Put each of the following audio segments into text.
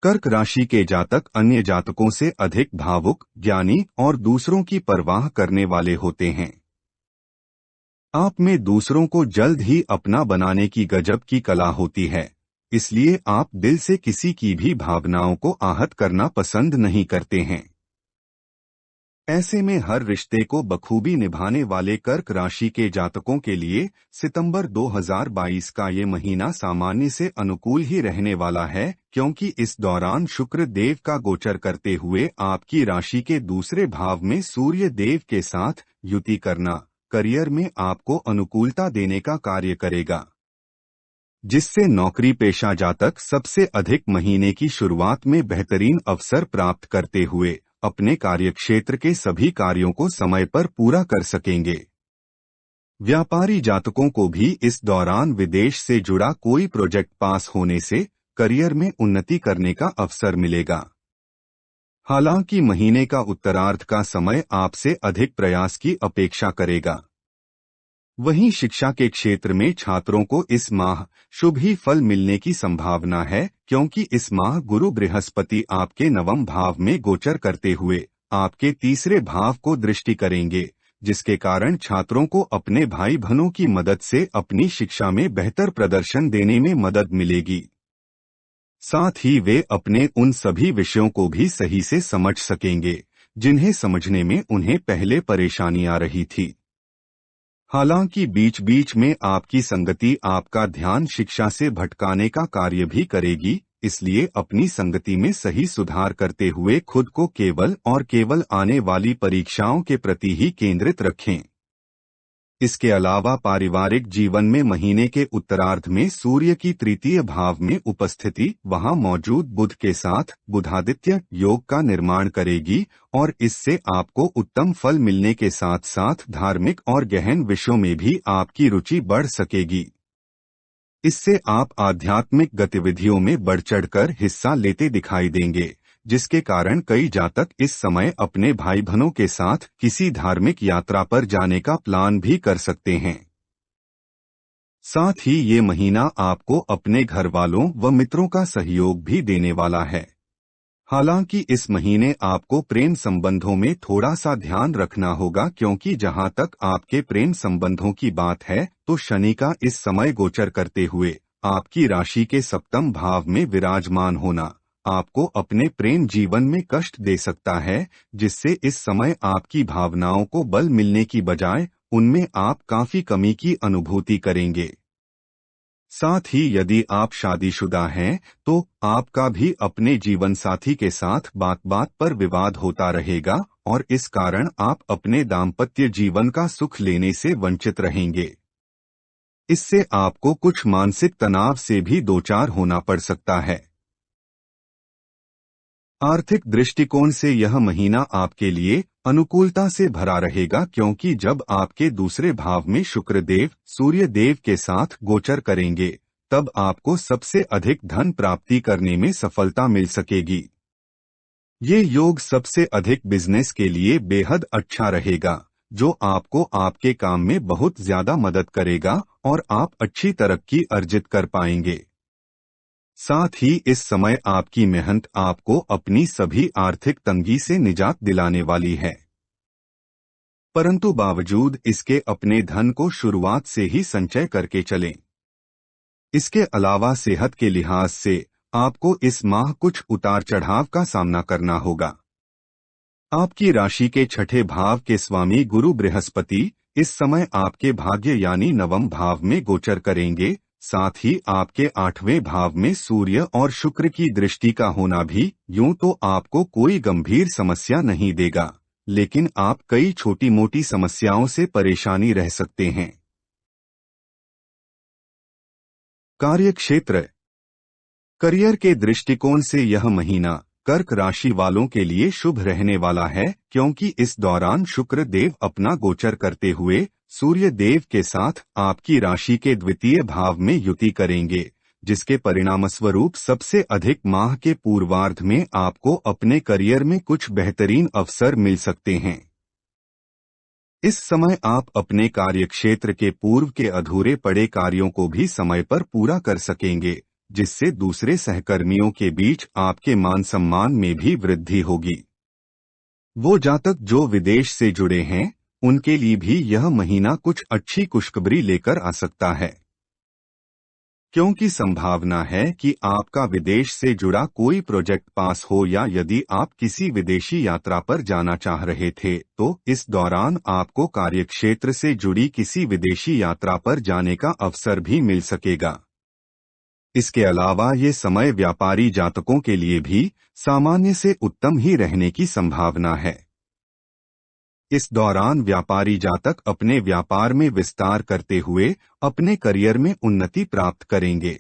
कर्क राशि के जातक अन्य जातकों से अधिक भावुक, ज्ञानी और दूसरों की परवाह करने वाले होते हैं। आप में दूसरों को जल्द ही अपना बनाने की गजब की कला होती है, इसलिए आप दिल से किसी की भी भावनाओं को आहत करना पसंद नहीं करते हैं। ऐसे में हर रिश्ते को बखूबी निभाने वाले कर्क राशि के जातकों के लिए सितंबर 2022 का ये महीना सामान्य से अनुकूल ही रहने वाला है, क्योंकि इस दौरान शुक्र देव का गोचर करते हुए आपकी राशि के दूसरे भाव में सूर्य देव के साथ युति करना करियर में आपको अनुकूलता देने का कार्य करेगा, जिससे नौकरी पेशा जातक सबसे अधिक महीने की शुरुआत में बेहतरीन अवसर प्राप्त करते हुए अपने कार्यक्षेत्र के सभी कार्यों को समय पर पूरा कर सकेंगे। व्यापारी जातकों को भी इस दौरान विदेश से जुड़ा कोई प्रोजेक्ट पास होने से करियर में उन्नति करने का अवसर मिलेगा। हालांकि महीने का उत्तरार्ध का समय आपसे अधिक प्रयास की अपेक्षा करेगा। वहीं शिक्षा के क्षेत्र में छात्रों को इस माह शुभ ही फल मिलने की संभावना है, क्योंकि इस माह गुरु बृहस्पति आपके नवम भाव में गोचर करते हुए आपके तीसरे भाव को दृष्टि करेंगे, जिसके कारण छात्रों को अपने भाई बहनों की मदद से अपनी शिक्षा में बेहतर प्रदर्शन देने में मदद मिलेगी। साथ ही वे अपने उन सभी विषयों को भी सही से समझ सकेंगे जिन्हें समझने में उन्हें पहले परेशानी आ रही थी। हालांकि बीच बीच में आपकी संगति आपका ध्यान शिक्षा से भटकाने का कार्य भी करेगी, इसलिए अपनी संगति में सही सुधार करते हुए खुद को केवल और केवल आने वाली परीक्षाओं के प्रति ही केंद्रित रखें। इसके अलावा पारिवारिक जीवन में महीने के उत्तरार्ध में सूर्य की तृतीय भाव में उपस्थिति वहां मौजूद बुध के साथ बुधादित्य योग का निर्माण करेगी और इससे आपको उत्तम फल मिलने के साथ साथ धार्मिक और गहन विषयों में भी आपकी रुचि बढ़ सकेगी। इससे आप आध्यात्मिक गतिविधियों में बढ़ चढ़कर हिस्सा लेते दिखाई देंगे, जिसके कारण कई जातक इस समय अपने भाई बहनों के साथ किसी धार्मिक यात्रा पर जाने का प्लान भी कर सकते हैं। साथ ही ये महीना आपको अपने घर वालों व मित्रों का सहयोग भी देने वाला है। हालांकि इस महीने आपको प्रेम संबंधों में थोड़ा सा ध्यान रखना होगा, क्योंकि जहां तक आपके प्रेम संबंधों की बात है तो शनि का इस समय गोचर करते हुए आपकी राशि के सप्तम भाव में विराजमान होना आपको अपने प्रेम जीवन में कष्ट दे सकता है, जिससे इस समय आपकी भावनाओं को बल मिलने की बजाय उनमें आप काफी कमी की अनुभूति करेंगे। साथ ही यदि आप शादीशुदा हैं तो आपका भी अपने जीवन साथी के साथ बात बात पर विवाद होता रहेगा और इस कारण आप अपने दाम्पत्य जीवन का सुख लेने से वंचित रहेंगे। इससे आपको कुछ मानसिक तनाव से भी दो चार होना पड़ सकता है। आर्थिक दृष्टिकोण से यह महीना आपके लिए अनुकूलता से भरा रहेगा, क्योंकि जब आपके दूसरे भाव में शुक्र देव सूर्य देव के साथ गोचर करेंगे तब आपको सबसे अधिक धन प्राप्ति करने में सफलता मिल सकेगी। ये योग सबसे अधिक बिजनेस के लिए बेहद अच्छा रहेगा, जो आपको आपके काम में बहुत ज्यादा मदद करेगा और आप अच्छी तरक्की अर्जित कर पाएंगे। साथ ही इस समय आपकी मेहनत आपको अपनी सभी आर्थिक तंगी से निजात दिलाने वाली है, परंतु बावजूद इसके अपने धन को शुरुआत से ही संचय करके चलें। इसके अलावा सेहत के लिहाज से आपको इस माह कुछ उतार चढ़ाव का सामना करना होगा। आपकी राशि के छठे भाव के स्वामी गुरु बृहस्पति इस समय आपके भाग्य यानी नवम भाव में गोचर करेंगे। साथ ही आपके आठवें भाव में सूर्य और शुक्र की दृष्टि का होना भी यूं तो आपको कोई गंभीर समस्या नहीं देगा, लेकिन आप कई छोटी मोटी समस्याओं से परेशानी रह सकते हैं। कार्यक्षेत्र करियर के दृष्टिकोण से यह महीना कर्क राशि वालों के लिए शुभ रहने वाला है, क्योंकि इस दौरान शुक्र देव अपना गोचर करते हुए सूर्य देव के साथ आपकी राशि के द्वितीय भाव में युति करेंगे, जिसके परिणामस्वरूप सबसे अधिक माह के पूर्वार्ध में आपको अपने करियर में कुछ बेहतरीन अवसर मिल सकते हैं। इस समय आप अपने कार्यक्षेत्र के पूर्व के अधूरे पड़े कार्यों को भी समय पर पूरा कर सकेंगे, जिससे दूसरे सहकर्मियों के बीच आपके मान सम्मान में भी वृद्धि होगी। वो जातक जो विदेश से जुड़े हैं, उनके लिए भी यह महीना कुछ अच्छी खुशखबरी लेकर आ सकता है, क्योंकि संभावना है कि आपका विदेश से जुड़ा कोई प्रोजेक्ट पास हो, या यदि आप किसी विदेशी यात्रा पर जाना चाह रहे थे तो इस दौरान आपको कार्यक्षेत्र से जुड़ी किसी विदेशी यात्रा पर जाने का अवसर भी मिल सकेगा। इसके अलावा ये समय व्यापारी जातकों के लिए भी सामान्य से उत्तम ही रहने की संभावना है। इस दौरान व्यापारी जातक अपने व्यापार में विस्तार करते हुए अपने करियर में उन्नति प्राप्त करेंगे।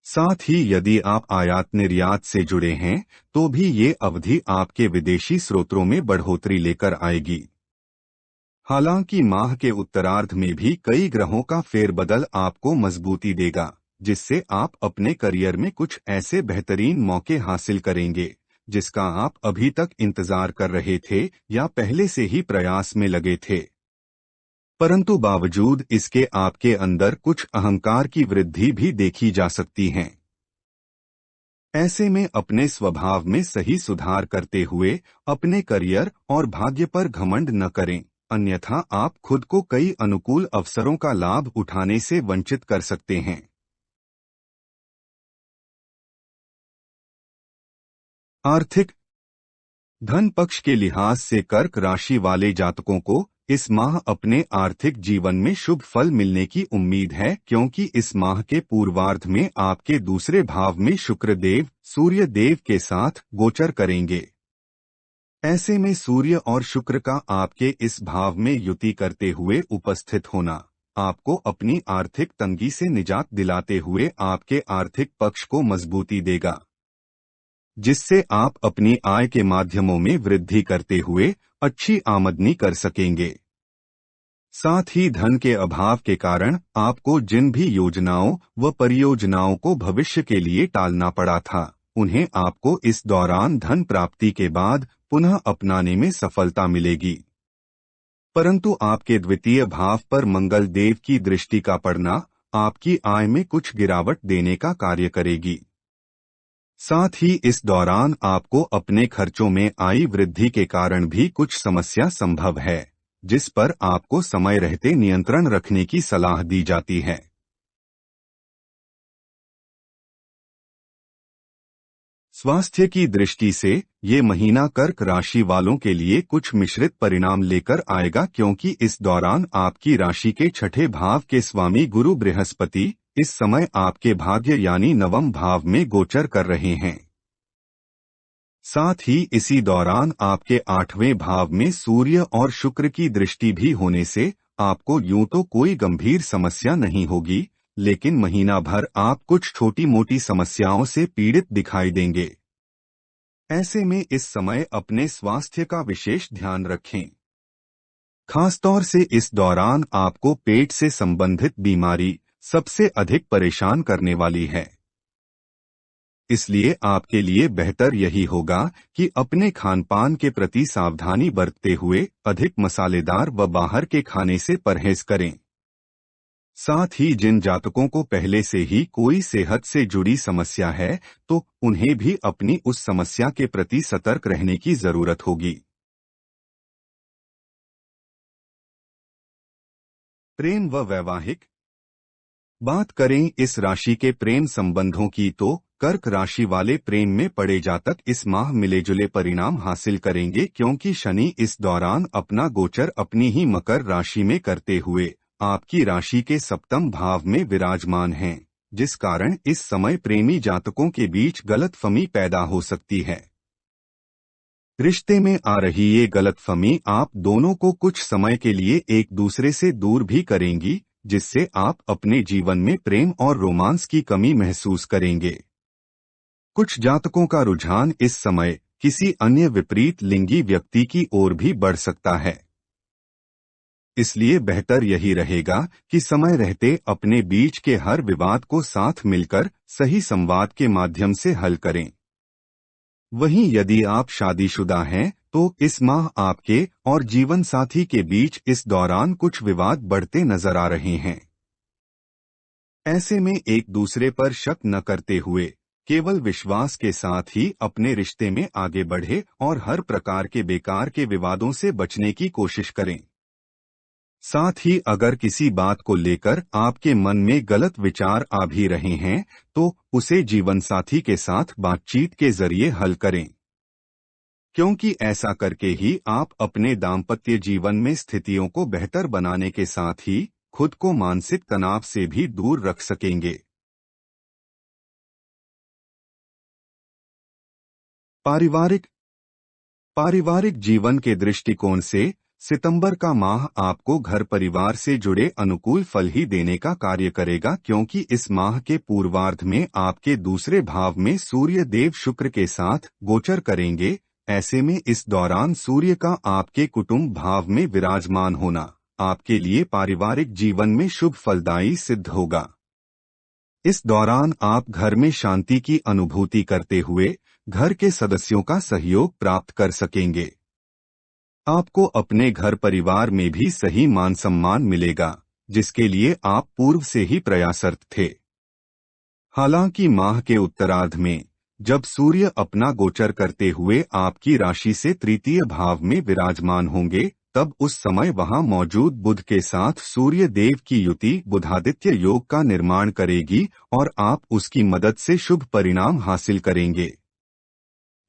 साथ ही यदि आप आयात निर्यात से जुड़े हैं तो भी ये अवधि आपके विदेशी स्रोतों में बढ़ोतरी लेकर आएगी। हालांकि माह के उत्तरार्ध में भी कई ग्रहों का फेरबदल आपको मजबूती देगा, जिससे आप अपने करियर में कुछ ऐसे बेहतरीन मौके हासिल करेंगे जिसका आप अभी तक इंतजार कर रहे थे या पहले से ही प्रयास में लगे थे, परंतु बावजूद इसके आपके अंदर कुछ अहंकार की वृद्धि भी देखी जा सकती है। ऐसे में अपने स्वभाव में सही सुधार करते हुए अपने करियर और भाग्य पर घमंड न करें, अन्यथा आप खुद को कई अनुकूल अवसरों का लाभ उठाने से वंचित कर सकते हैं। आर्थिक धन पक्ष के लिहाज से कर्क राशि वाले जातकों को इस माह अपने आर्थिक जीवन में शुभ फल मिलने की उम्मीद है, क्योंकि इस माह के पूर्वार्ध में आपके दूसरे भाव में शुक्र देव सूर्य देव के साथ गोचर करेंगे। ऐसे में सूर्य और शुक्र का आपके इस भाव में युति करते हुए उपस्थित होना आपको अपनी आर्थिक तंगी से निजात दिलाते हुए आपके आर्थिक पक्ष को मजबूती देगा, जिससे आप अपनी आय के माध्यमों में वृद्धि करते हुए अच्छी आमदनी कर सकेंगे। साथ ही धन के अभाव के कारण आपको जिन भी योजनाओं व परियोजनाओं को भविष्य के लिए टालना पड़ा था, उन्हें आपको इस दौरान धन प्राप्ति के बाद पुनः अपनाने में सफलता मिलेगी। परंतु आपके द्वितीय भाव पर मंगल देव की दृष्टि का पड़ना आपकी आय में कुछ गिरावट देने का कार्य करेगी। साथ ही इस दौरान आपको अपने खर्चों में आई वृद्धि के कारण भी कुछ समस्या संभव है, जिस पर आपको समय रहते नियंत्रण रखने की सलाह दी जाती है। स्वास्थ्य की दृष्टि से ये महीना कर्क राशि वालों के लिए कुछ मिश्रित परिणाम लेकर आएगा, क्योंकि इस दौरान आपकी राशि के छठे भाव के स्वामी गुरु बृहस्पति इस समय आपके भाग्य यानी नवम भाव में गोचर कर रहे हैं। साथ ही इसी दौरान आपके आठवें भाव में सूर्य और शुक्र की दृष्टि भी होने से आपको यूं तो कोई गंभीर समस्या नहीं होगी, लेकिन महीना भर आप कुछ छोटी मोटी समस्याओं से पीड़ित दिखाई देंगे। ऐसे में इस समय अपने स्वास्थ्य का विशेष ध्यान रखें। खासतौर से इस दौरान आपको पेट से संबंधित बीमारी सबसे अधिक परेशान करने वाली है। इसलिए आपके लिए बेहतर यही होगा कि अपने खानपान के प्रति सावधानी बरतते हुए अधिक मसालेदार व बाहर के खाने से परहेज करें। साथ ही जिन जातकों को पहले से ही कोई सेहत से जुड़ी समस्या है तो उन्हें भी अपनी उस समस्या के प्रति सतर्क रहने की जरूरत होगी। प्रेम व वैवाहिक बात करें इस राशि के प्रेम संबंधों की तो कर्क राशि वाले प्रेम में पड़े जातक इस माह मिलेजुले परिणाम हासिल करेंगे, क्योंकि शनि इस दौरान अपना गोचर अपनी ही मकर राशि में करते हुए आपकी राशि के सप्तम भाव में विराजमान हैं, जिस कारण इस समय प्रेमी जातकों के बीच गलतफहमी पैदा हो सकती है। रिश्ते में आ रही ये गलतफहमी आप दोनों को कुछ समय के लिए एक दूसरे से दूर भी करेंगी, जिससे आप अपने जीवन में प्रेम और रोमांस की कमी महसूस करेंगे। कुछ जातकों का रुझान इस समय किसी अन्य विपरीत लिंगी व्यक्ति की ओर भी बढ़ सकता है। इसलिए बेहतर यही रहेगा कि समय रहते अपने बीच के हर विवाद को साथ मिलकर सही संवाद के माध्यम से हल करें। वहीं यदि आप शादीशुदा हैं तो इस माह आपके और जीवन साथी के बीच इस दौरान कुछ विवाद बढ़ते नजर आ रहे हैं। ऐसे में एक दूसरे पर शक न करते हुए केवल विश्वास के साथ ही अपने रिश्ते में आगे बढ़े और हर प्रकार के बेकार के विवादों से बचने की कोशिश करें। साथ ही अगर किसी बात को लेकर आपके मन में गलत विचार आ भी रहे हैं तो उसे जीवनसाथी के साथ बातचीत के जरिए हल करें, क्योंकि ऐसा करके ही आप अपने दाम्पत्य जीवन में स्थितियों को बेहतर बनाने के साथ ही खुद को मानसिक तनाव से भी दूर रख सकेंगे। पारिवारिक पारिवारिक जीवन के दृष्टिकोण से सितंबर का माह आपको घर परिवार से जुड़े अनुकूल फल ही देने का कार्य करेगा, क्योंकि इस माह के पूर्वार्ध में आपके दूसरे भाव में सूर्य देव शुक्र के साथ गोचर करेंगे। ऐसे में इस दौरान सूर्य का आपके कुटुंब भाव में विराजमान होना आपके लिए पारिवारिक जीवन में शुभ फलदायी सिद्ध होगा। इस दौरान आप घर में शांति की अनुभूति करते हुए घर के सदस्यों का सहयोग प्राप्त कर सकेंगे। आपको अपने घर परिवार में भी सही मान सम्मान मिलेगा, जिसके लिए आप पूर्व से ही प्रयासरत थे। हालांकि माह के उत्तरार्ध में जब सूर्य अपना गोचर करते हुए आपकी राशि से तृतीय भाव में विराजमान होंगे, तब उस समय वहां मौजूद बुध के साथ सूर्य देव की युति बुधादित्य योग का निर्माण करेगी और आप उसकी मदद से शुभ परिणाम हासिल करेंगे।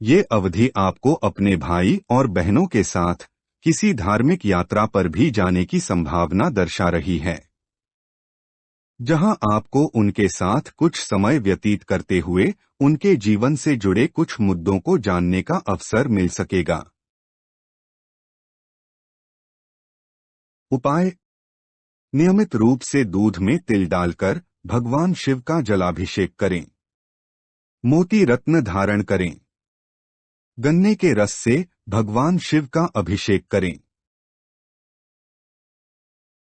ये अवधि आपको अपने भाई और बहनों के साथ किसी धार्मिक यात्रा पर भी जाने की संभावना दर्शा रही है, जहां आपको उनके साथ कुछ समय व्यतीत करते हुए उनके जीवन से जुड़े कुछ मुद्दों को जानने का अवसर मिल सकेगा। उपाय: नियमित रूप से दूध में तिल डालकर भगवान शिव का जलाभिषेक करें। मोती रत्न धारण करें। गन्ने के रस से भगवान शिव का अभिषेक करें।